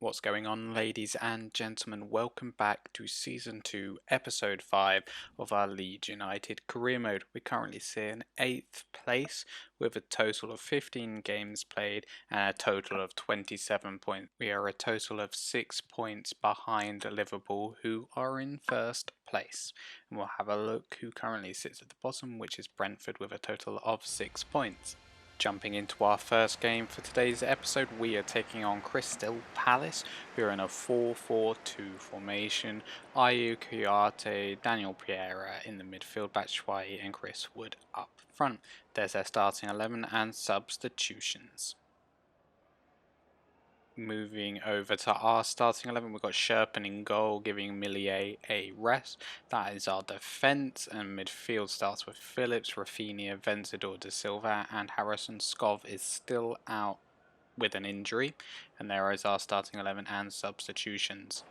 What's going on, ladies and gentlemen? Welcome back to Season 2, Episode 5 of our Leeds United career mode. We currently sit in 8th place with a total of 15 games played and a total of 27 points. We are a total of 6 points behind Liverpool, who are in first place. And we'll have a look who currently sits at the bottom, which is Brentford, with a total of 6 points. Jumping into our first game for today's episode, we are taking on Crystal Palace. We are in a 4-4-2 formation. Ayew, Kouyaté, Daniel Pereira in the midfield, Batshuayi and Chris Wood up front. There's their starting 11 and substitutions. Moving over to our starting 11, we've got Sherpen in goal, giving Millier a rest. That is our defence, and midfield starts with Phillips, Rafinha, Vencedor de Silva, and Harrison. Skov is still out with an injury, and there is our starting 11 and substitutions.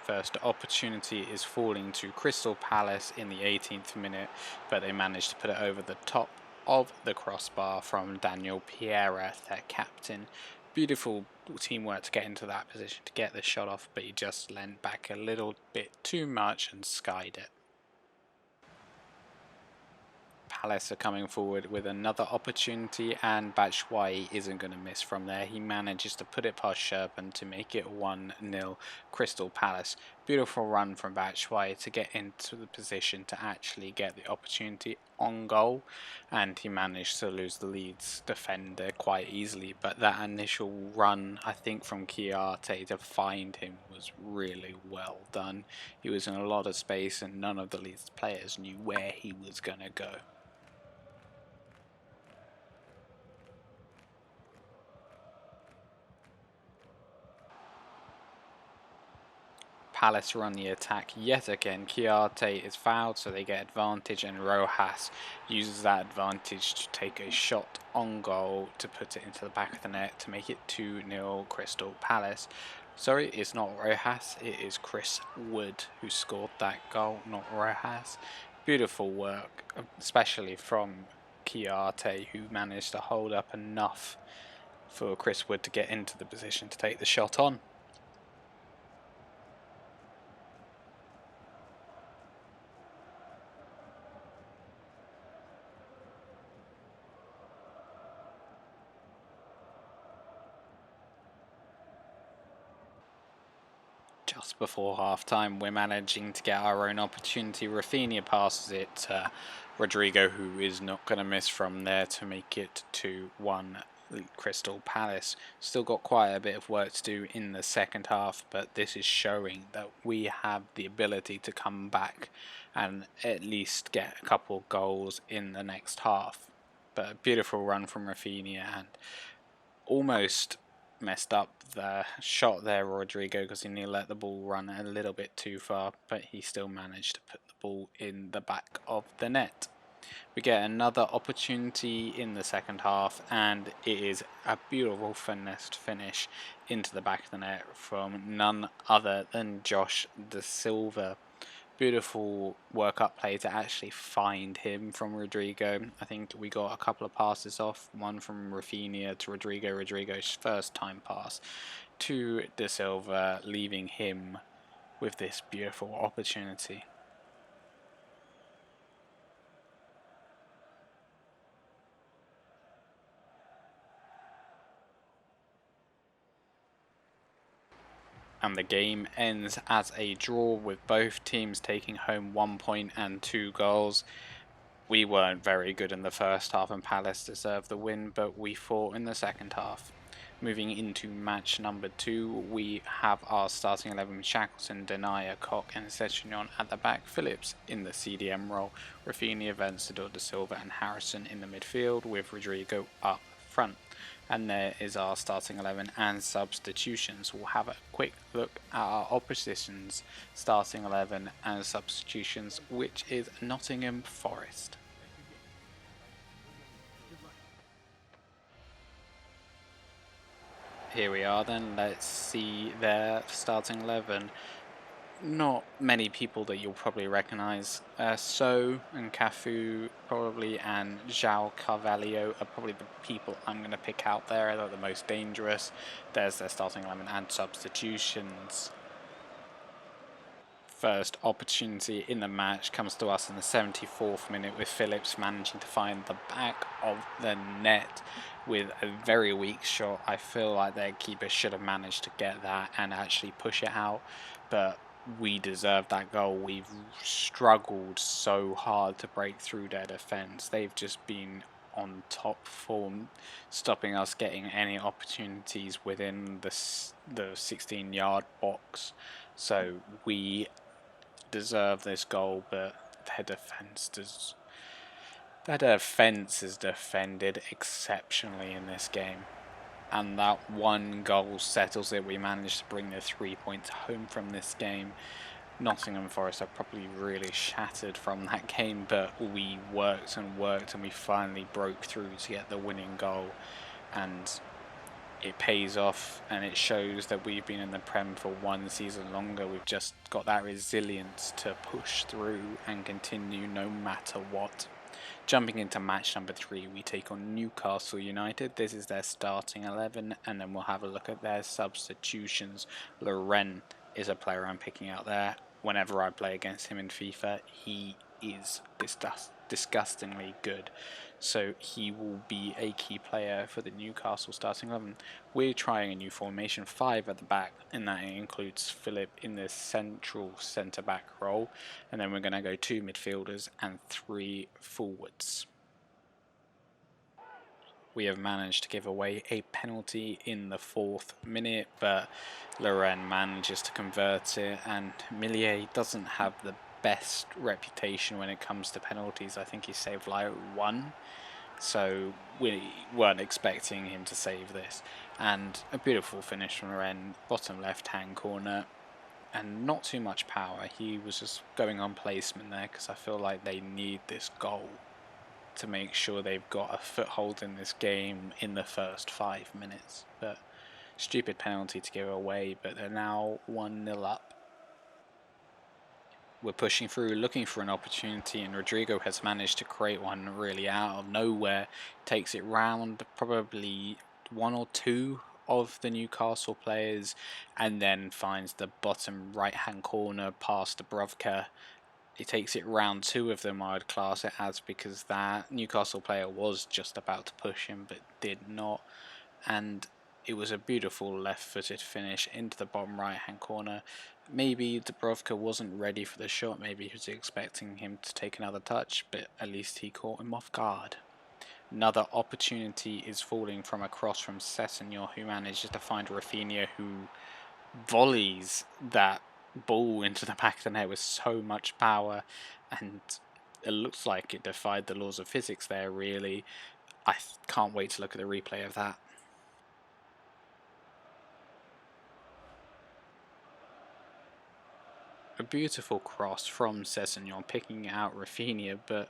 First opportunity is falling to Crystal Palace in the 18th minute, but they managed to put it over the top of the crossbar from Daniel Pereira, their captain. Beautiful teamwork to get into that position to get the shot off, but he just leant back a little bit too much and skied it. Palace are coming forward with another opportunity, and Batshuayi isn't going to miss from there. He manages to put it past Sherpen to make it 1-0 Crystal Palace. Beautiful run from Batshuayi to get into the position to actually get the opportunity on goal, and he managed to lose the Leeds defender quite easily. But that initial run, I think, from Kouyaté to find him was really well done. He was in a lot of space and none of the Leeds players knew where he was going to go. Palace are on the attack yet again. Kouyaté is fouled, so they get advantage, and Rojas uses that advantage to take a shot on goal to put it into the back of the net to make it 2-0 Crystal Palace. Sorry, it's not Rojas, it is Chris Wood who scored that goal, not Rojas. Beautiful work, especially from Kouyaté, who managed to hold up enough for Chris Wood to get into the position to take the shot on. Just before half time, we're managing to get our own opportunity. Rafinha passes it to Rodrigo, who is not going to miss from there to make it 2-1 Crystal Palace. Still got quite a bit of work to do in the second half, but this is showing that we have the ability to come back and at least get a couple goals in the next half. But a beautiful run from Rafinha, and almost messed up the shot there, Rodrigo, because he nearly let the ball run a little bit too far, but he still managed to put the ball in the back of the net. We get another opportunity in the second half, and it is a beautiful finessed finish into the back of the net from none other than Josh De Silva. Beautiful work-up play to actually find him from Rodrigo. I think we got a couple of passes off, one from Rafinha to Rodrigo, Rodrigo's first time pass to De Silva, leaving him with this beautiful opportunity. And the game ends as a draw, with both teams taking home 1 point and 2 goals. We weren't very good in the first half and Palace deserved the win, but we fought in the second half. Moving into match number 2, we have our starting 11: Shackleton, Denier, Koch and Sessegnon at the back, Phillips in the CDM role, Rafinha, Vencedor de Silva and Harrison in the midfield, with Rodrigo up front. And there is our starting 11 and substitutions. We'll have a quick look at our opposition's starting 11 and substitutions, which is Nottingham Forest. Here we are then, let's see their starting 11. not many people that you'll probably recognise. So and Cafu probably, and João Carvalho are probably the people I'm going to pick out there. They're the most dangerous. There's their starting 11 and substitutions. First opportunity in the match comes to us in the 74th minute, with Phillips managing to find the back of the net with a very weak shot. I feel like their keeper should have managed to get that and actually push it out, but we deserve that goal. We've struggled so hard to break through their defence. They've just been on top form, stopping us getting any opportunities within the 16-yard box. So we deserve this goal, but their defence is defended exceptionally in this game, and that one goal settles it. We managed to bring the 3 points home from this game. Nottingham Forest are probably really shattered from that game, but we worked and worked, and we finally broke through to get the winning goal, and it pays off, and it shows that we've been in the Prem for one season longer. We've just got that resilience to push through and continue no matter what. Jumping into match number 3, we take on Newcastle United. This is their starting 11, and then we'll have a look at their substitutions. Loren is a player I'm picking out there. Whenever I play against him in FIFA, he is disgustingly good. So he will be a key player for the Newcastle starting 11. We're trying a new formation, 5 at the back, and that includes Philip in the central centre-back role. And then we're going to go 2 midfielders and 3 forwards. We have managed to give away a penalty in the 4th minute, but Loren manages to convert it, and Millier doesn't have the best reputation when it comes to penalties. I think he saved like 1. So we weren't expecting him to save this. And a beautiful finish from Loren, bottom left-hand corner, and not too much power. He was just going on placement there because I feel like they need this goal to make sure they've got a foothold in this game in the first 5 minutes. But stupid penalty to give away, but they're now 1-0 up. We're pushing through, looking for an opportunity, and Rodrigo has managed to create one really out of nowhere. Takes it round probably 1 or 2 of the Newcastle players, and then finds the bottom right hand corner past Dubravka. He takes it round 2 of them, I would class it as, because that Newcastle player was just about to push him but did not, and it was a beautiful left-footed finish into the bottom right-hand corner. Maybe Dubravka wasn't ready for the shot, maybe he was expecting him to take another touch, but at least he caught him off guard. Another opportunity is falling from a cross from Sessegnon, who manages to find Rafinha, who volleys that ball into the back of the net with so much power, and it looks like it defied the laws of physics there, really. I can't wait to look at the replay of that. A beautiful cross from Sessegnon, picking out Rafinha, but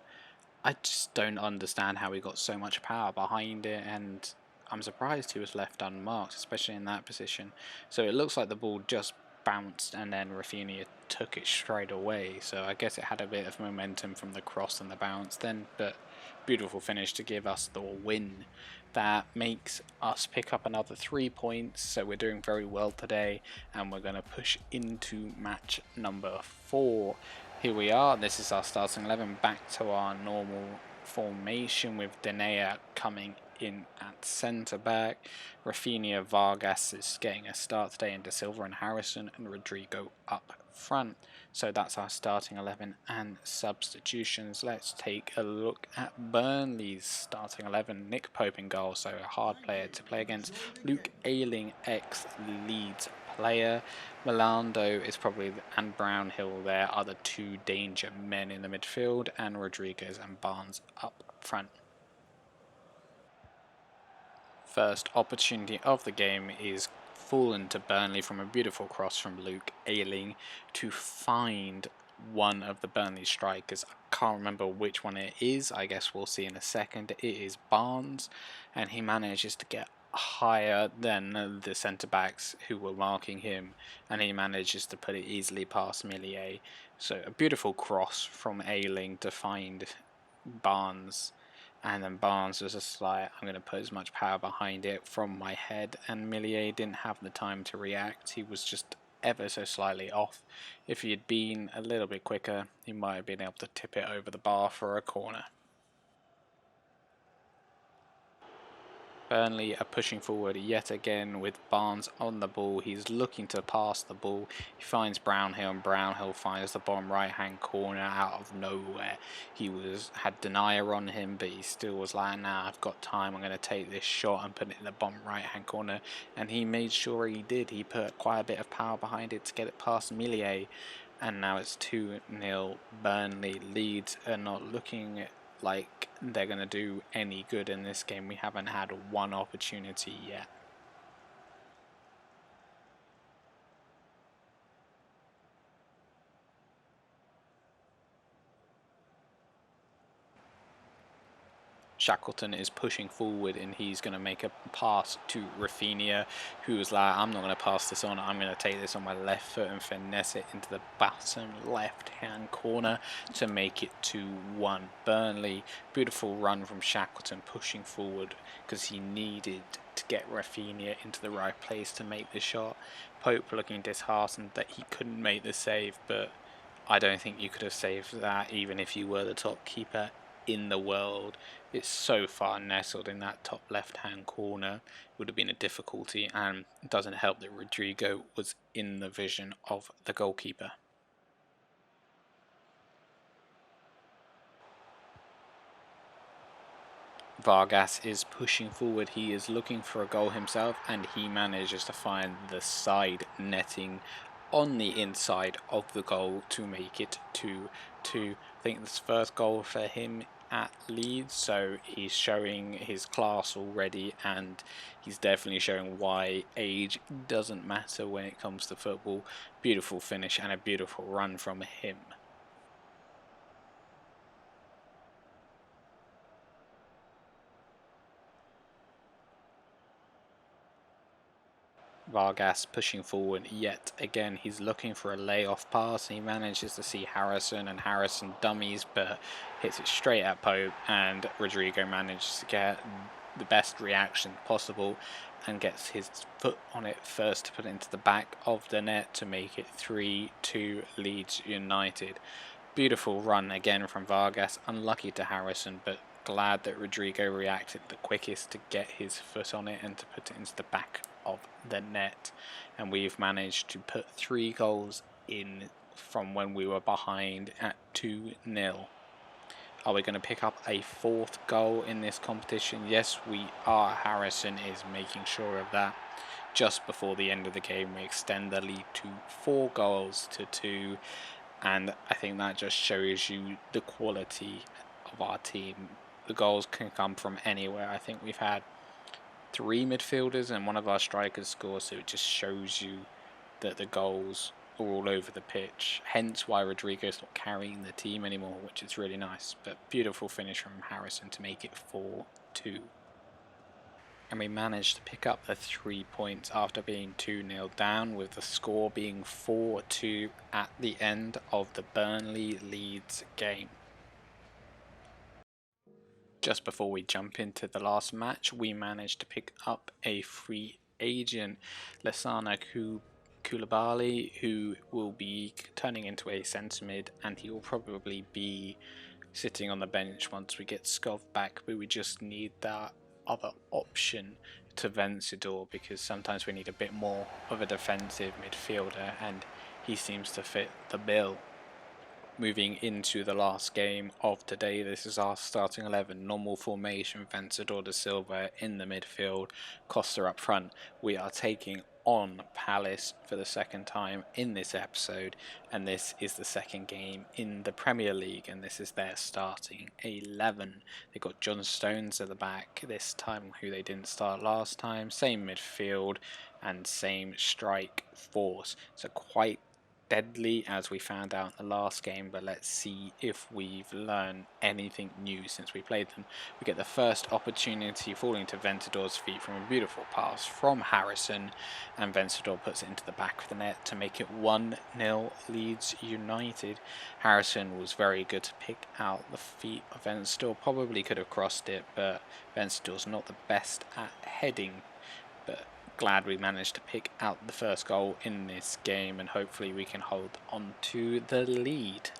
I just don't understand how he got so much power behind it, and I'm surprised he was left unmarked, especially in that position. So it looks like the ball just bounced and then Rafinha took it straight away, so I guess it had a bit of momentum from the cross and the bounce then, but beautiful finish to give us the win. That makes us pick up another 3 points, so we're doing very well today, and we're going to push into match number 4. Here we are, this is our starting 11, back to our normal formation with Denea coming in at centre back. Rafinha, Vargas is getting a start today, and De Silva and Harrison and Rodrigo up front. So that's our starting 11 and substitutions. Let's take a look at Burnley's starting 11. Nick Pope in goal, so a hard player to play against. Luke Ayling, ex-Leeds player. Milando is probably, and Brownhill there are the 2 danger men in the midfield, and Rodriguez and Barnes up front. First opportunity of the game is fallen to Burnley from a beautiful cross from Luke Ayling to find one of the Burnley strikers. I can't remember which one it is, I guess we'll see in a second. It is Barnes, and he manages to get higher than the centre backs who were marking him, and he manages to put it easily past Millier. So a beautiful cross from Ayling to find Barnes, and then Barnes was just like, I'm going to put as much power behind it from my head, and Millier didn't have the time to react. He was just ever so slightly off. If he had been a little bit quicker, he might have been able to tip it over the bar for a corner. Burnley are pushing forward yet again with Barnes on the ball. He's looking to pass the ball. He finds Brownhill, and Brownhill finds the bottom right hand corner out of nowhere. He had denier on him, but he still was like, nah, I've got time. I'm going to take this shot and put it in the bottom right hand corner. And he made sure he did. He put quite a bit of power behind it to get it past Millier. And now it's 2-0 Burnley. Leeds are not looking like they're going to do any good in this game. We haven't had one opportunity yet. Shackleton is pushing forward, and he's going to make a pass to Rafinha, who is like, I'm not going to pass this on, I'm going to take this on my left foot and finesse it into the bottom left hand corner to make it 2-1 Burnley. Beautiful run from Shackleton pushing forward because he needed to get Rafinha into the right place to make the shot. Pope looking disheartened that he couldn't make the save, but I don't think you could have saved that even if you were the top keeper in the world. It's so far nestled in that top left hand corner. It would have been a difficulty, and it doesn't help that Rodrigo was in the vision of the goalkeeper. Vargas is pushing forward. He is looking for a goal himself, and he manages to find the side netting on the inside of the goal to make it 2-2. I think this first goal for him at Leeds, so he's showing his class already, and he's definitely showing why age doesn't matter when it comes to football. Beautiful finish and a beautiful run from him. Vargas pushing forward yet again. He's looking for a layoff pass. He manages to see Harrison, and Harrison dummies but hits it straight at Pope, and Rodrigo manages to get the best reaction possible and gets his foot on it first to put it into the back of the net to make it 3-2 Leeds United. Beautiful run again from Vargas. Unlucky to Harrison, but glad that Rodrigo reacted the quickest to get his foot on it and to put it into the back of the net. And we've managed to put 3 goals in from when we were behind at 2-0. Are we going to pick up a 4th goal in this competition? Yes, we are. Harrison is making sure of that. Just before the end of the game, we extend the lead to 4 goals to 2. And I think that just shows you the quality of our team. The goals can come from anywhere. I think we've had 3 midfielders and one of our strikers score, so it just shows you that the goals are all over the pitch. Hence why Rodrigo's not carrying the team anymore, which is really nice. But beautiful finish from Harrison to make it 4-2. And we managed to pick up the 3 points after being 2-0 down, with the score being 4-2 at the end of the Burnley-Leeds game. Just before we jump into the last match, we managed to pick up a free agent, Lassana Koulibaly, who will be turning into a centre mid, and he will probably be sitting on the bench once we get Skov back, but we just need that other option to Vencedor, because sometimes we need a bit more of a defensive midfielder, and he seems to fit the bill. Moving into the last game of today, this is our starting 11. Normal formation, Vencedor de Silva in the midfield, Costa up front. We are taking on Palace for the second time in this episode, and this is the second game in the Premier League, and this is their starting 11. They've got John Stones at the back this time, who they didn't start last time. Same midfield and same strike force, so quite deadly as we found out in the last game, but let's see if we've learned anything new since we played them. We get the first opportunity falling to Ventador's feet from a beautiful pass from Harrison, and Ventador puts it into the back of the net to make it 1-0 Leeds United. Harrison was very good to pick out the feet of Ventador, probably could have crossed it, but Ventador's not the best at heading, but glad we managed to pick out the first goal in this game, and hopefully we can hold on to the lead.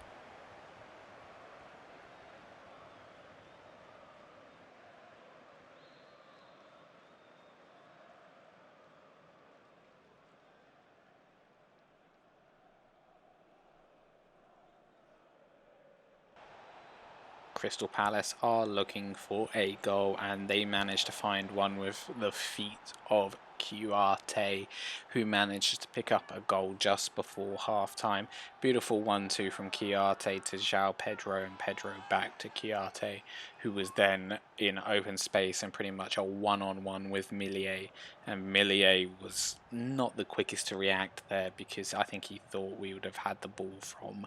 Crystal Palace are looking for a goal, and they managed to find one with the feet of Chiarte, who managed to pick up a goal just before half time. Beautiful 1-2 from Chiarte to João Pedro, and Pedro back to Chiarte, who was then in open space and pretty much a one-on-one with Millier, and Millier was not the quickest to react there because I think he thought we would have had the ball from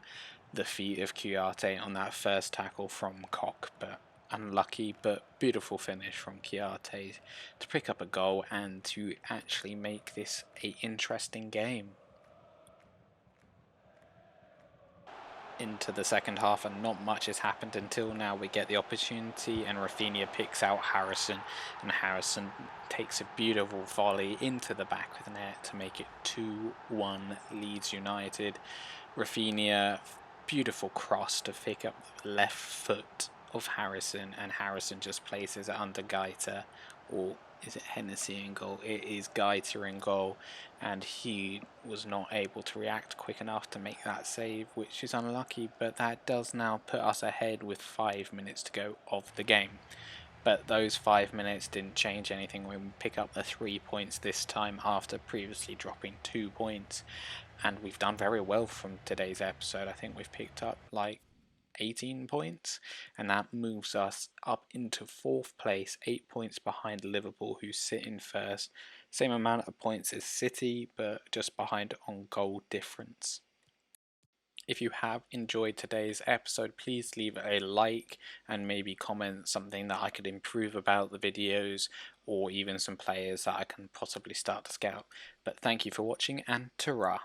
the feet of Chiarte on that first tackle from Koch, but unlucky, but beautiful finish from Chiarte to pick up a goal and to actually make this an interesting game. Into the second half, and not much has happened until now. We get the opportunity and Rafinha picks out Harrison, and Harrison takes a beautiful volley into the back of the net to make it 2-1 Leeds United. Rafinha, beautiful cross to pick up the left foot of Harrison, and Harrison just places it under Gaeta, or is it Hennessy in goal? It is Gaeta in goal, and he was not able to react quick enough to make that save, which is unlucky, but that does now put us ahead with 5 minutes to go of the game. But those 5 minutes didn't change anything when we pick up the 3 points this time after previously dropping 2 points, and we've done very well from today's episode. I think we've picked up like 18 points, and that moves us up into 4th place, 8 points behind Liverpool, who sit in first. Same amount of points as City, but just behind on goal difference. If you have enjoyed today's episode, please leave a like and maybe comment something that I could improve about the videos, or even some players that I can possibly start to scout. But thank you for watching, and ta-ra!